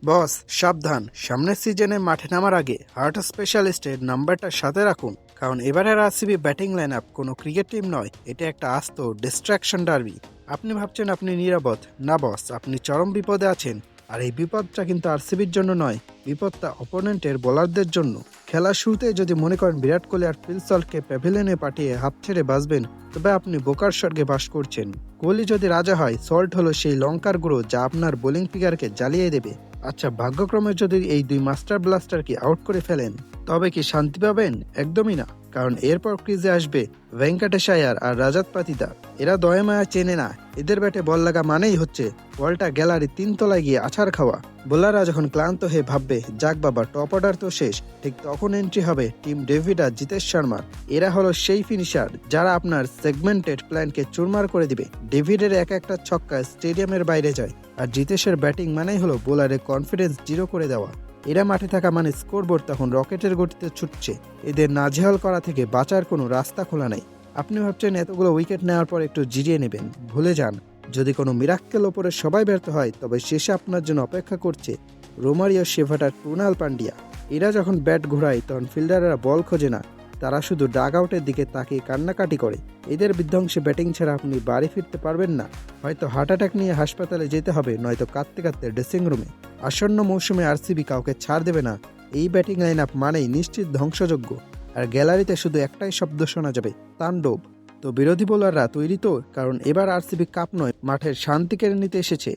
বস সাবধান, সামনের সিজনে মাঠে নামার আগে হার্ট স্পেশালিস্টের নাম্বারটা সাথে রাখুন, কারণ এবারের আরসিবি ব্যাটিং লাইন আপ কোনো ক্রিকেট টিম নয়, এটা একটা আস্ত ডিস্ট্রাকশন ডার্বি। আপনি ভাবছেন আপনি নিরাপদ, না বস, আপনি চরম বিপদে আছেন। আর এই বিপদটা কিন্তু আরসিবির জন্য নয়, বিপদটা অপোনেন্টের বোলারদের জন্য। খেলার শুরুতে যদি মনে করেন বিরাট কোহলি আর ফিল সল্টকে প্যাভিলিয়নে পাঠিয়ে হাত ছেড়ে বাঁচবেন, তবে আপনি বোকার স্বর্গে বাস করছেন। কোহলি যদি রাজা হয়, সল্ট হলো সেই লঙ্কার গুঁড়ো যা আপনার বোলিং ফিগারকে জ্বালিয়ে দেবে। আচ্ছা, ভাগ্যক্রমে যদি এই দুই মাস্টার ব্লাস্টারকে আউট করে ফেলেন, তবে কি শান্তি পাবেন? একদমই না, কারণ এরপর ক্রিজে আসবে ভেঙ্কটেশ আয়ার আর রাজাত পাতিদার। এরা দয়া মায়া চেনে না, এদের ব্যাটে বল লাগা মানেই হচ্ছে বলটা গ্যালারি 3 তলায় গিয়ে আছাড় খাওয়া। বোলাররা যখন ক্লান্ত হয়ে ভাববে যাক বাবা টপ অর্ডার তো শেষ, ঠিক তখন এন্ট্রি হবে টিম ডেভিড আর জিতেশ শর্মার। এরা হলো সেই ফিনিশার যারা আপনার সেগমেন্টেড প্ল্যানকে চুরমার করে দিবে। ডেভিডের এক একটা ছক্কা স্টেডিয়ামের বাইরে যায়, আর জিতেশের ব্যাটিং মানেই হলো বোলারের কনফিডেন্স জিরো করে দেওয়া। এরা মাঠে থাকা মানে স্কোরবোর্ড তখন রকেটের গতিতে ছুটছে। এদের নাজেহাল করা থেকে বাঁচার কোনো রাস্তা খোলা নেই। আপনি ভাবছেন এতগুলো উইকেট নেওয়ার পর একটু জিরিয়ে নেবেন, ভুলে যান। যদি কোনো মিরাক্কেল ওপরে সবাই ব্যর্থ হয়, তবে শেষে আপনার জন্য অপেক্ষা করছে রোমারিও, শেভাটার, ক্রুনাল পান্ডিয়া। এরা যখন ব্যাট ঘোরায় তখন ফিল্ডাররা বল খোঁজে না, তারা শুধু ডাগ আউটের দিকে তাকিয়ে কান্নাকাটি করে। এদের বিধ্বংসী ব্যাটিং ছাড়া আপনি বাড়ি ফিরতে পারবেন না। হয়তো হার্ট অ্যাটাক নিয়ে হাসপাতালে যেতে হবে, নয়তো কাঁদতে কাঁদতে ড্রেসিং রুমে। আসন্ন মৌসুমে আরসিবি কাউকে ছাড় দেবে না। এই ব্যাটিং লাইন আপ মানেই নিশ্চিত ধ্বংসযোগ্য। আর গ্যালারিতে শুধু একটাই শব্দ শোনা যাবে, তাণ্ডব। তো বিরোধী বোলাররা তৈরি তো, কারণ এবার আরসিবি কাপ নয়, মাঠের শান্তি কেড়ে নিতে এসেছে।